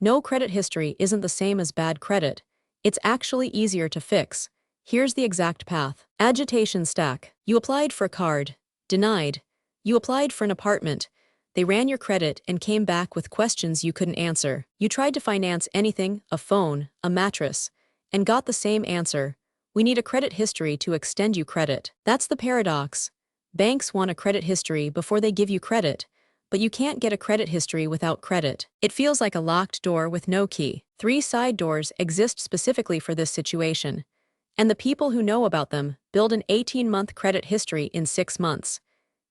No credit history isn't the same as bad credit. It's actually easier to fix. Here's the exact path. Agitation stack. You applied for a card. Denied. You applied for an apartment. They ran your credit and came back with questions you couldn't answer. You tried to finance anything, a phone, a mattress, and got the same answer. We need a credit history to extend you credit. That's the paradox. Banks want a credit history before they give you credit, but you can't get a credit history without credit. It feels like a locked door with no key. 3 side doors exist specifically for this situation, and the people who know about them build an 18-month credit history in 6 months.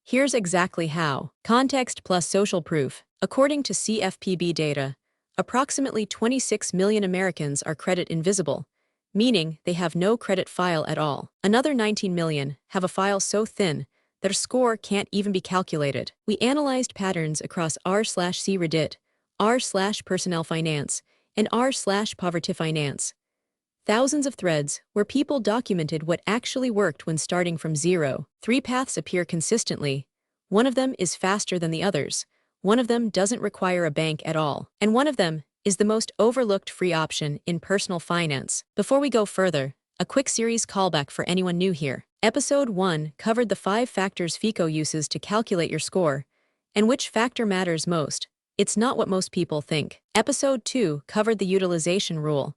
Here's exactly how. Context plus social proof. According to CFPB data, approximately 26 million Americans are credit invisible, meaning they have no credit file at all. Another 19 million have a file so thin that a score can't even be calculated. We analyzed patterns across r/C Reddit, r/personnel finance, and r/poverty finance. Thousands of threads where people documented what actually worked when starting from zero. 3 paths appear consistently. One of them is faster than the others. One of them doesn't require a bank at all. And one of them is the most overlooked free option in personal finance. Before we go further, a quick series callback for anyone new here. Episode 1 covered the 5 factors FICO uses to calculate your score, and which factor matters most. It's not what most people think. Episode 2 covered the utilization rule.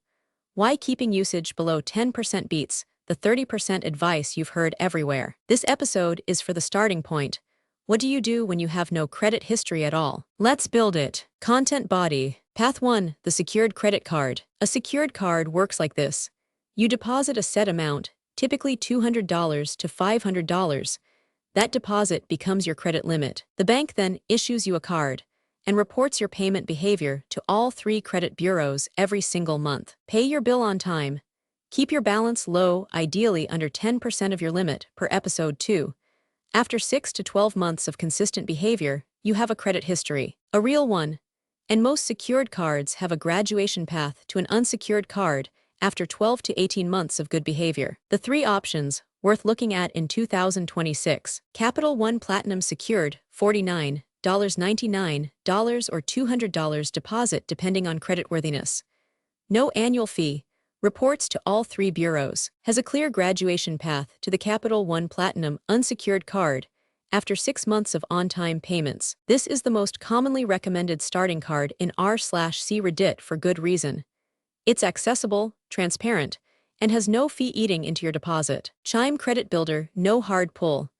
Why keeping usage below 10% beats the 30% advice you've heard everywhere. This episode is for the starting point. What do you do when you have no credit history at all? Let's build it. Content body. Path 1, the secured credit card. A secured card works like this. You deposit a set amount, typically $200 to $500. That deposit becomes your credit limit. The bank then issues you a card and reports your payment behavior to all 3 credit bureaus every single month. Pay your bill on time. Keep your balance low, ideally under 10% of your limit, per episode 2. After 6 to 12 months of consistent behavior, you have a credit history. A real one. And most secured cards have a graduation path to an unsecured card after 12 to 18 months of good behavior. The 3 options worth looking at in 2026. Capital One Platinum Secured, $49, $99, or $200 deposit depending on creditworthiness. No annual fee. Reports to all 3 bureaus. Has a clear graduation path to the Capital One Platinum unsecured card after 6 months of on-time payments. This is the most commonly recommended starting card in r/C Reddit for good reason. It's accessible, transparent, and has no fee eating into your deposit. Chime Credit Builder, no hard pull.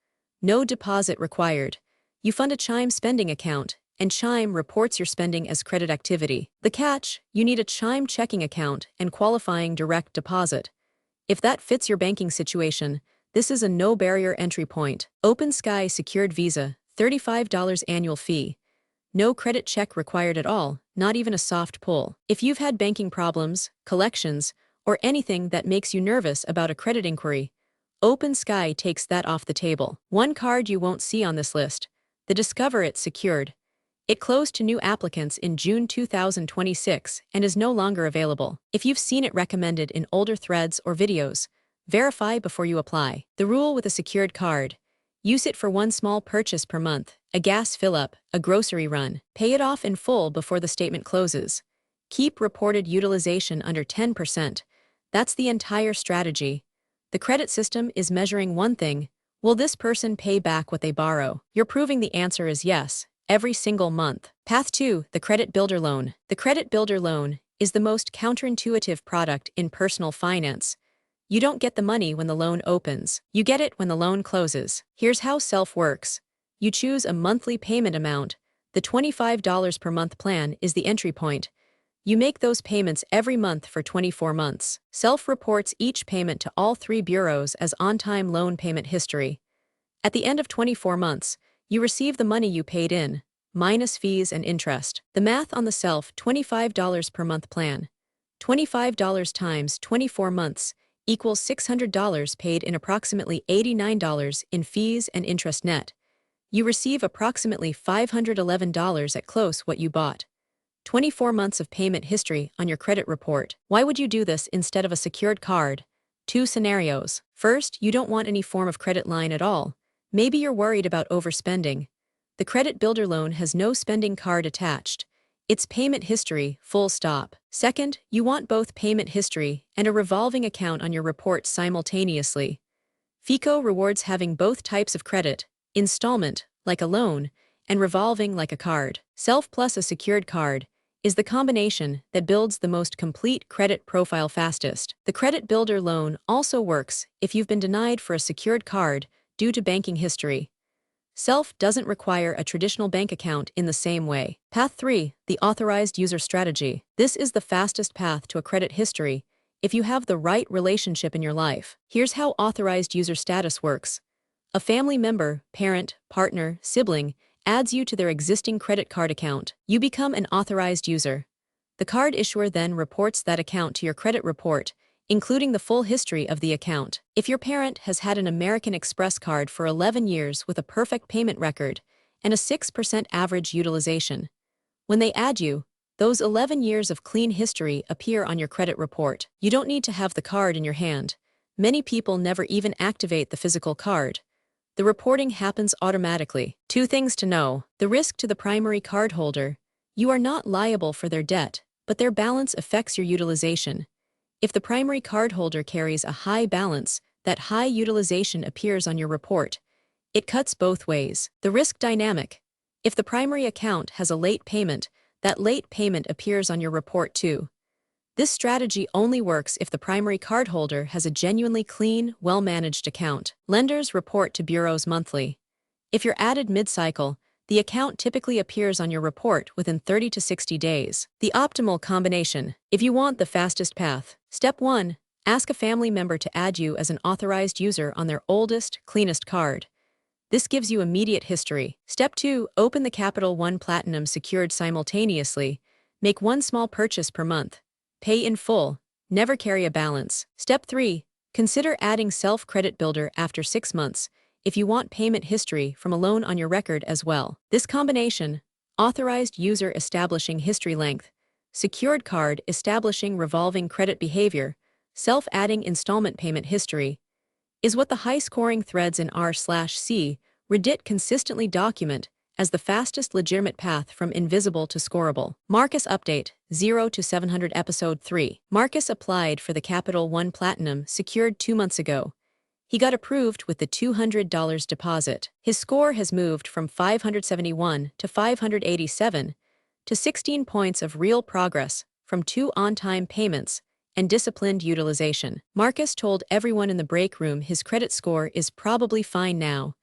No deposit required. You fund a Chime spending account, and Chime reports your spending as credit activity. The catch, you need a Chime checking account and qualifying direct deposit. If that fits your banking situation, this is a no-barrier entry point. OpenSky Secured Visa, $35 annual fee. No credit check required at all, not even a soft pull. If you've had banking problems, collections, or anything that makes you nervous about a credit inquiry, OpenSky takes that off the table. One card you won't see on this list, the Discover It Secured. It closed to new applicants in June 2026 and is no longer available. If you've seen it recommended in older threads or videos, verify before you apply. The rule with a secured card: use it for one small purchase per month, a gas fill-up, a grocery run. Pay it off in full before the statement closes. Keep reported utilization under 10%. That's the entire strategy. The credit system is measuring one thing: will this person pay back what they borrow? You're proving the answer is yes, every single month. Path 2, the Credit Builder Loan. The Credit Builder Loan is the most counterintuitive product in personal finance. You don't get the money when the loan opens. You get it when the loan closes. Here's how Self works. You choose a monthly payment amount. The $25 per month plan is the entry point. You make those payments every month for 24 months. Self reports each payment to all 3 bureaus as on-time loan payment history. At the end of 24 months, you receive the money you paid in, minus fees and interest. The math on the Self $25 per month plan. $25 times 24 months equals $600 paid in, approximately $89 in fees and interest net. You receive approximately $511 at close what you bought. 24 months of payment history on your credit report. Why would you do this instead of a secured card? 2 scenarios. First, you don't want any form of credit line at all. Maybe you're worried about overspending. The Credit Builder Loan has no spending card attached. It's payment history, full stop. Second, you want both payment history and a revolving account on your report simultaneously. FICO rewards having both types of credit: installment, like a loan, and revolving like a card. Self plus a secured card is the combination that builds the most complete credit profile fastest. The Credit Builder loan also works if you've been denied for a secured card due to banking history. Self doesn't require a traditional bank account in the same way. Path 3, the authorized user strategy. This is the fastest path to a credit history if you have the right relationship in your life. Here's how authorized user status works. A family member, parent, partner, sibling adds you to their existing credit card account. You become an authorized user. The card issuer then reports that account to your credit report, including the full history of the account. If your parent has had an American Express card for 11 years with a perfect payment record and a 6% average utilization, when they add you, those 11 years of clean history appear on your credit report. You don't need to have the card in your hand. Many people never even activate the physical card. The reporting happens automatically. 2 things to know. The risk to the primary cardholder: you are not liable for their debt, but their balance affects your utilization. If the primary cardholder carries a high balance, that high utilization appears on your report. It cuts both ways. The risk dynamic: if the primary account has a late payment, that late payment appears on your report too. This strategy only works if the primary cardholder has a genuinely clean, well-managed account. Lenders report to bureaus monthly. If you're added mid-cycle, the account typically appears on your report within 30 to 60 days. The optimal combination. If you want the fastest path. Step 1. Ask a family member to add you as an authorized user on their oldest, cleanest card. This gives you immediate history. Step 2. Open the Capital One Platinum secured simultaneously. Make one small purchase per month. Pay in full. Never carry a balance. Step 3. Consider adding Self Credit Builder after 6 months if you want payment history from a loan on your record as well. This combination: authorized user establishing history length, secured card establishing revolving credit behavior, self-adding installment payment history, is what the high-scoring threads in r/c Reddit consistently document as the fastest legitimate path from invisible to scorable. Marcus update: 0 to 700 Episode 3. Marcus applied for the Capital One Platinum secured 2 months ago. He got approved with the $200 deposit. His score has moved from 571 to 587 to 16 points of real progress from 2 on-time payments and disciplined utilization. Marcus told everyone in the break room his credit score is probably fine now.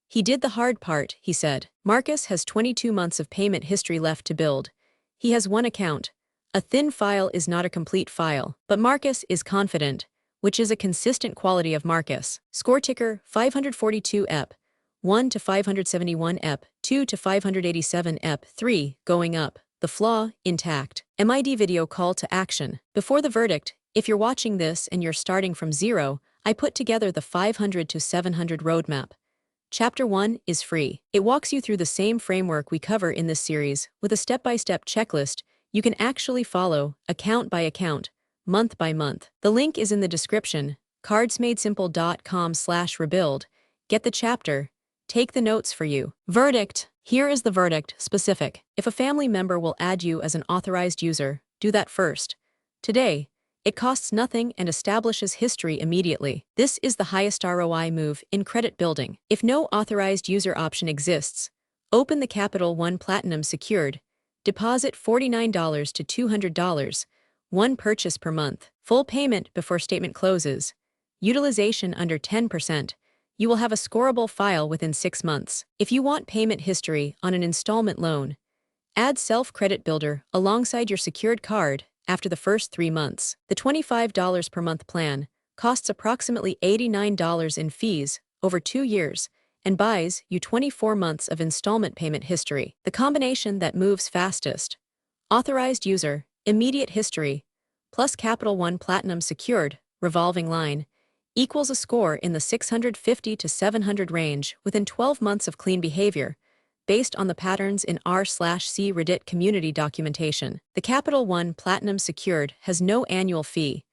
He did the hard part, he said. Marcus has 22 months of payment history left to build. He has one account. A thin file is not a complete file, but Marcus is confident, which is a consistent quality of Marcus. Score ticker: 542 Ep.1 to 571 Ep.2 to 587 Ep.3, going up. The flaw: intact. MID video call to action. Before the verdict, if you're watching this and you're starting from 0, I put together the 500 to 700 roadmap. Chapter 1 is free. It walks you through the same framework we cover in this series, with a step-by-step checklist you can actually follow, account by account, month by month. The link is in the description, cardsmadesimple.com/rebuild. Get the chapter. Take the notes for you. Verdict. Here is the verdict, specific. If a family member will add you as an authorized user, do that first. Today. It costs nothing and establishes history immediately. This is the highest ROI move in credit building. If no authorized user option exists, open the Capital One Platinum secured. Deposit $49 to $200. One purchase per month. Full payment before statement closes. Utilization under 10%. You will have a scorable file within 6 months. If you want payment history on an installment loan, add Self Credit Builder alongside your secured card after the first 3 months. The $25 per month plan costs approximately $89 in fees over 2 years and buys you 24 months of installment payment history. The combination that moves fastest: authorized user, immediate history, plus Capital One Platinum secured, revolving line, equals a score in the 650 to 700 range within 12 months of clean behavior, based on the patterns in r/c Reddit community documentation. The Capital One Platinum secured has no annual fee.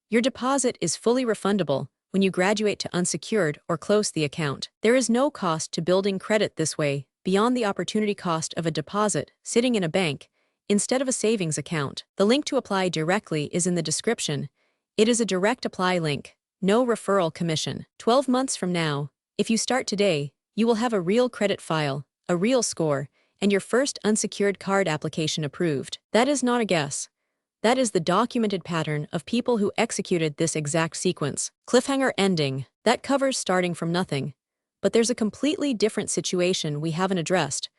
Your deposit is fully refundable when you graduate to unsecured or close the account. There is no cost to building credit this way beyond the opportunity cost of a deposit sitting in a bank instead of a savings account. The link to apply directly is in the description. It is a direct apply link, no referral commission. 12 months from now, if you start today, you will have a real credit file, a real score, and your first unsecured card application approved. That is not a guess. That is the documented pattern of people who executed this exact sequence. Cliffhanger ending. That covers starting from nothing. But there's a completely different situation we haven't addressed.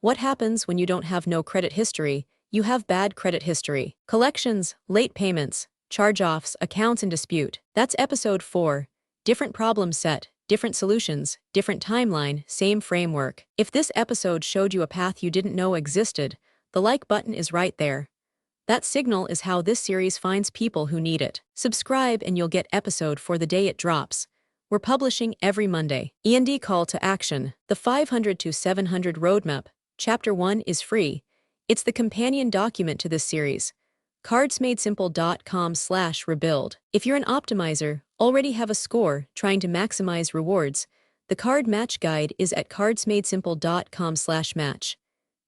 What happens when you don't have no credit history? You have bad credit history. Collections, late payments, charge-offs, accounts in dispute. That's episode 4. Different problem set, different solutions, different timeline, same framework. If this episode showed you a path you didn't know existed, the like button is right there. That signal is how this series finds people who need it. Subscribe and you'll get episode for the day it drops. We're publishing every Monday. E&D call to action. The 500 to 700 roadmap. Chapter 1 is free. It's the companion document to this series. cardsmadesimple.com/rebuild. If you're an optimizer, already have a score, trying to maximize rewards, the card match guide is at cardsmadesimple.com/match.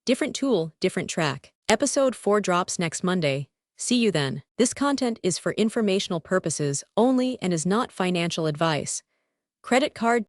Different tool, different track. Episode 4 drops next Monday. See you then. This content is for informational purposes only and is not financial advice. Credit card